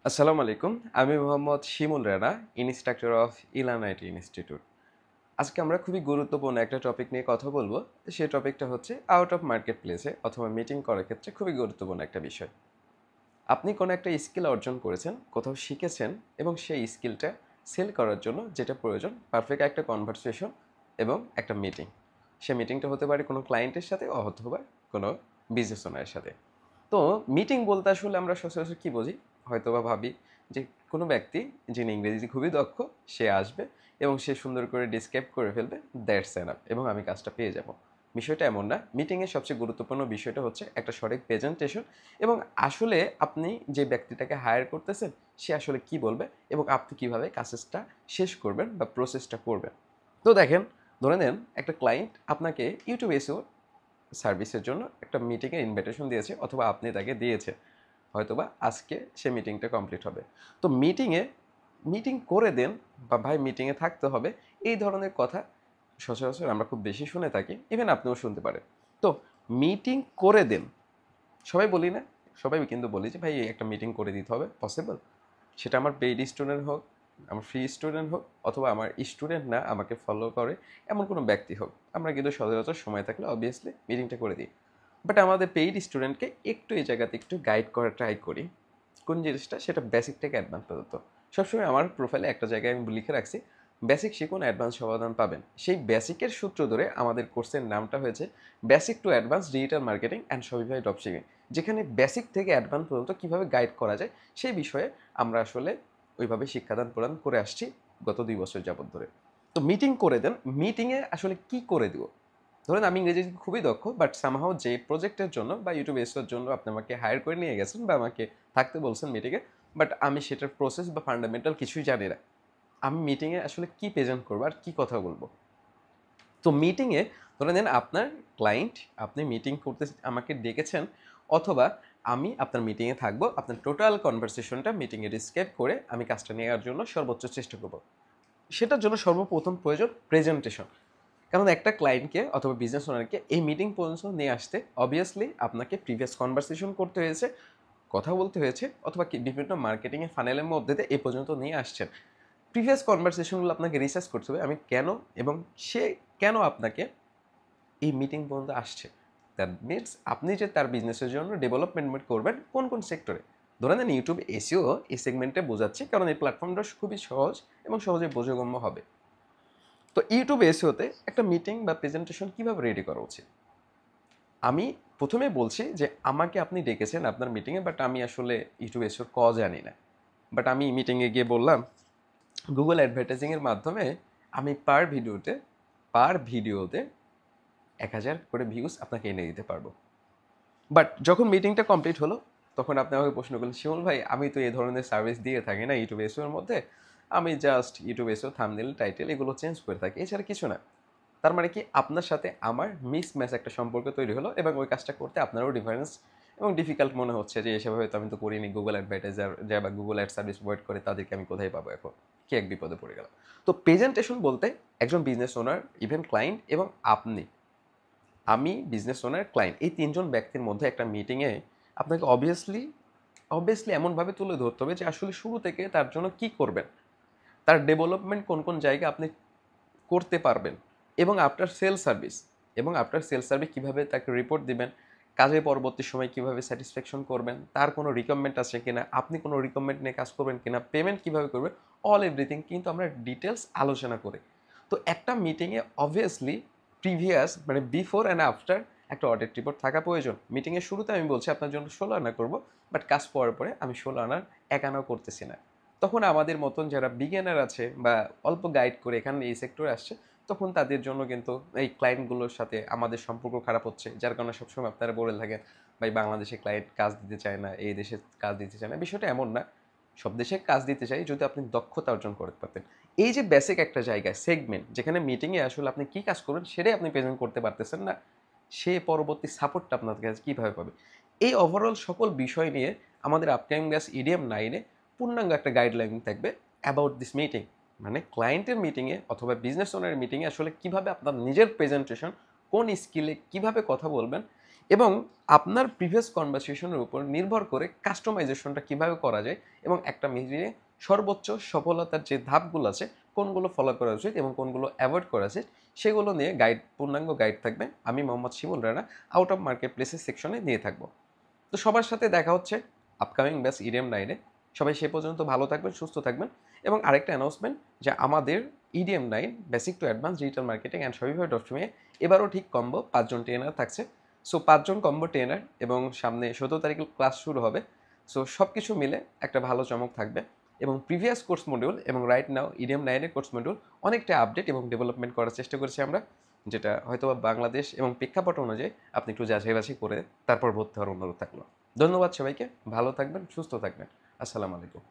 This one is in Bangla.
আসসালামু আলাইকুম। আমি Mohammad Shimul Rana, instructor of Elan IT institute. আজকে আমরা খুবই গুরুত্বপূর্ণ একটা টপিক নিয়ে কথা বলবো। সেই টপিকটা হচ্ছে আউট অফ মার্কেট প্লেসে অথবা মিটিং করার ক্ষেত্রে খুবই গুরুত্বপূর্ণ একটা বিষয়। আপনি কোনো একটা স্কিল অর্জন করেছেন, কোথাও শিখেছেন এবং সেই স্কিলটা সেল করার জন্য যেটা প্রয়োজন পারফেক্ট একটা কনভারসেশন এবং একটা মিটিং। সে মিটিংটা হতে পারে কোনো ক্লায়েন্টের সাথে অথবা কোনো বিজনেস ওনারের সাথে। তো মিটিং বলতে আসলে আমরা সচরাচর কী বুঝি? হয়তোবা ভাবি যে কোনো ব্যক্তি যিনি ইংরেজিতে খুবই দক্ষ সে আসবে এবং সে সুন্দর করে ডিসক্রাইব করে ফেলবে, দ্যাটস এনাফ এবং আমি কাজটা পেয়ে যাব। বিষয়টা এমন না। মিটিংয়ের সবচেয়ে গুরুত্বপূর্ণ বিষয়টা হচ্ছে একটা সঠিক প্রেজেন্টেশন এবং আসলে আপনি যে ব্যক্তিটাকে হায়ার করতেছেন সে আসলে কি বলবে এবং আপনি কিভাবে কাজটা শেষ করবেন বা প্রসেসটা করবেন। তো দেখেন, ধরে নেন একটা ক্লায়েন্ট আপনাকে ইউটিউব এসেও সার্ভিসের জন্য একটা মিটিংয়ের ইনভাইটেশন দিয়েছে অথবা আপনি তাকে দিয়েছে। হয়তোবা আজকে সে মিটিংটা কমপ্লিট হবে। তো মিটিং করে দেন বা ভাই মিটিংয়ে থাকতে হবে, এই ধরনের কথা সচরাচর আমরা খুব বেশি শুনে থাকি। ইভেন আপনিও শুনতে পারেন। তো মিটিং করে দেন, সবাই বলি না? সবাই কিন্তু বলি যে ভাই একটা মিটিং করে দিতে হবে, পসিবল? সেটা আমার পেইড স্টুডেন্ট হোক, আমার ফ্রি স্টুডেন্ট হোক অথবা আমার স্টুডেন্ট না আমাকে ফলো করে এমন কোনো ব্যক্তি হোক। আমরা কিন্তু সচরাচর সময় থাকলে অবভিয়াসলি মিটিংটা করে দিই। বাট আমাদের পেইড স্টুডেন্টকে একটু এই জায়গাতে একটু গাইড করার ট্রাই করি। কোন জিনিসটা? সেটা বেসিক থেকে অ্যাডভান্স পর্যন্ত। সবসময় আমার প্রোফাইলে একটা জায়গায় আমি লিখে রাখছি, বেসিক শিখুন অ্যাডভান্স সমাধান পাবেন। সেই বেসিকের সূত্র ধরে আমাদের কোর্সের নামটা হয়েছে basic to advance digital marketing and Shopify dropshipping. যেখানে বেসিক থেকে অ্যাডভান্স পর্যন্ত কীভাবে গাইড করা যায় সেই বিষয়ে আমরা আসলে ওইভাবে শিক্ষাদান প্রদান করে আসছি গত ২ বছর যাবত ধরে। তো মিটিং করে দেন। মিটিংয়ে আসলে কি করে দিব? ধরেন আমি ইংরেজিতে খুবই দক্ষ, বাট সামহাও যে প্রজেক্টের জন্য বা ইউটিউব এসওর জন্য আপনি আমাকে হায়ার করে নিয়ে গেছেন বা আমাকে থাকতে বলছেন মিটিংয়ে, বাট আমি সেটার প্রসেস বা ফান্ডামেন্টাল কিছুই জানি না। আমি মিটিংয়ে আসলে কি প্রেজেন্ট করবো আর কি কথা বলবো? তো মিটিংয়ে ধরে নেন আপনার ক্লায়েন্ট, আপনি মিটিং করতে আমাকে ডেকেছেন অথবা আমি আপনার মিটিংয়ে থাকবো। আপনার টোটাল কনভারসেশনটা মিটিংয়ে ডিসক্রাইব করে আমি কাজটা নেওয়ার জন্য সর্বোচ্চ চেষ্টা করব। সেটার জন্য সর্বপ্রথম প্রয়োজন প্রেজেন্টেশন। কারণ একটা ক্লায়েন্টকে অথবা বিজনেস ওনারকে এই মিটিং পর্যন্ত নিয়ে আসতে অবভিয়াসলি আপনাকে প্রিভিয়াস কনভারসেশন করতে হয়েছে, কথা বলতে হয়েছে অথবা কি বিভিন্ন মার্কেটিংয়ের ফানেলের মধ্যে দিয়ে এই পর্যন্ত নিয়ে আসছেন। প্রিভিয়াস কনভারসেশনগুলো আপনাকে রিসার্চ করতে হবে আমি কেন এবং সে কেন আপনাকে এই মিটিং পর্যন্ত আসছে। দ্যাট মিনস আপনি যে তার বিজনেসের জন্য ডেভেলপমেন্ট করবেন কোন কোন সেক্টরে। ধরে নেন ইউটিউব এসিও এই সেগমেন্টে বোঝাচ্ছি কারণ এই প্ল্যাটফর্মটা খুবই সহজ এবং সহজে বোধগম্য হবে। তো ইউটিউব এসইওতে একটা মিটিং বা প্রেজেন্টেশন কিভাবে রেডি করা উচিত? আমি প্রথমে বলছি যে আমাকে আপনি ডেকেছেন আপনার মিটিংয়ে, বাট আমি আসলে ইউটিউব এসইওর জানি না। বাট আমি মিটিংয়ে গিয়ে বললাম গুগল অ্যাডভার্টাইজিংয়ের মাধ্যমে আমি পার ভিডিওতে ১,০০০ করে ভিউজ আপনাকে এনে দিতে পারবো। বাট যখন মিটিংটা কমপ্লিট হলো, তখন আপনি আমাকে প্রশ্ন করলেন, "শিমুল ভাই, আমি তো এই ধরনের সার্ভিস দিয়ে থাকি না ইউটিউব এসইও এর মধ্যে। আমি just YouTube SEO thumbnail, title এগুলো চেঞ্জ করে থাকি। এছাড়া কিছু না।" তার মানে কি আপনার সাথে আমার মিসম্যাচ একটা সম্পর্ক তৈরি হলো এবং ওই কাজটা করতে আপনারও ডিফারেন্স এবং ডিফিকাল্ট মনে হচ্ছে যে এসব হয়তো আমি তো করিনি। গুগল অ্যাডভার্টাইজার যারা বা গুগল অ্যাড সার্ভিস প্রোভাইড করে তাদেরকে আমি কোথায় পাবো এখন? কি এক বিপদে পড়ে গেলাম। তো প্রেজেন্টেশন বলতে একজন বিজনেস ওনার, ইভেন ক্লায়েন্ট এবং আপনি, আমি বিজনেস ওনার, ক্লায়েন্ট এই ৩ জন ব্যক্তির মধ্যে একটা মিটিংয়ে আপনাকে অবভিয়াসলি এমনভাবে তুলে ধরতে হবে যে আসলে শুরু থেকে তার জন্য কি করবেন? তার ডেভেলপমেন্ট কোন, কোন জায়গায় আপনি করতে পারবেন এবং আফটার সেল সার্ভিস কীভাবে তাকে রিপোর্ট দিবেন, কাজের পরবর্তী সময় কীভাবে স্যাটিসফ্যাকশন করবেন, তার কোনো রিকমেন্ড আছে কিনা, আপনি কোনো রিকমেন্ড নিয়ে কাজ করবেন কিনা, পেমেন্ট কীভাবে করবেন, অল এভরিথিং কিন্তু আমরা ডিটেলস আলোচনা করি। তো একটা মিটিংয়ে অবভিয়াসলি প্রিভিয়াস মানে বিফোর অ্যান্ড আফটার একটা অডিট রিপোর্ট থাকা প্রয়োজন। মিটিংয়ের শুরুতে আমি বলছি আপনার জন্য ১৬ আনা করব, বাট কাজ পাওয়ার পরে আমি ১৬ আনার ১ আনাও করতেছি না। তখন আমাদের মতন যারা বিগিনার আছে বা অল্প গাইড করে এখানে এই সেক্টরে আসছে, তখন তাদের জন্য কিন্তু এই ক্লায়েন্টগুলোর সাথে আমাদের সম্পর্ক খারাপ হচ্ছে। যার কারণে সবসময় আপনারা বলে থাকেন, ভাই বাংলাদেশে ক্লায়েন্ট কাজ দিতে চায় না, এই দেশে কাজ দিতে চায় না। বিষয়টা এমন না। সব দেশে কাজ দিতে চাই যদি আপনি দক্ষতা অর্জন করতে পারতেন। এই যে বেসিক একটা জায়গায় সেগমেন্ট যেখানে মিটিংয়ে আসলে আপনি কি কাজ করবেন সেটাই আপনি প্রেজেন্ট করতে পারতেছেন না, সে পরবর্তী সাপোর্টটা আপনার কাছে কীভাবে পাবে? এই ওভারঅল সকল বিষয় নিয়ে আমাদের আপকামিং ব্যাচ ইডিএম 9 এ পূর্ণাঙ্গ একটা গাইডলাইন থাকবে অ্যাবাউট দিস মিটিং। মানে ক্লায়েন্টের মিটিংয়ে অথবা বিজনেস ওনারের মিটিংয়ে আসলে কীভাবে আপনার নিজের প্রেজেন্টেশন, কোন স্কিলে কীভাবে কথা বলবেন এবং আপনার প্রিভিয়াস কনভারসেশনের উপর নির্ভর করে কাস্টমাইজেশনটা কিভাবে করা যায় এবং একটা মিটিংয়ে সর্বোচ্চ সফলতার যে ধাপগুলো আছে কোনগুলো ফলো করা উচিত এবং কোনগুলো অ্যাভয়েড করা উচিত সেগুলো নিয়ে পূর্ণাঙ্গ গাইড থাকবে আমি Mohammad Shimul Rana out of market প্লেসের সেকশনে নিয়ে থাকবো। তো সবার সাথে দেখা হচ্ছে আপকামিং ব্যাচ ইডিএম 9-এ। সবাই সে পর্যন্ত ভালো থাকবেন, সুস্থ থাকবেন। এবং আরেকটা অ্যানাউন্সমেন্ট যে আমাদের EDM 9 basic to advance digital marketing and Shopify dot কমে এবারও ঠিক কম্বো 5 জন ট্রেনার থাকছে। সো 5 জন কম্বো ট্রেনার এবং সামনে 17 তারিখে ক্লাস শুরু হবে। সো সব কিছু মিলে একটা ভালো চমক থাকবে এবং প্রিভিয়াস কোর্স মডিউল এবং রাইট নাও ইডিএম 9-এর কোর্স মডিউল অনেকটা আপডেট এবং ডেভেলপমেন্ট করার চেষ্টা করেছি আমরা, যেটা হয়তো বাংলাদেশ এবং প্রেক্ষাপট অনুযায়ী আপনি একটু যাচাই বাছাই করে তারপর ভর্তি হওয়ার অনুরোধ থাকলো। ধন্যবাদ সবাইকে, ভালো থাকবেন, সুস্থ থাকবেন। আসসালামু আলাইকুম।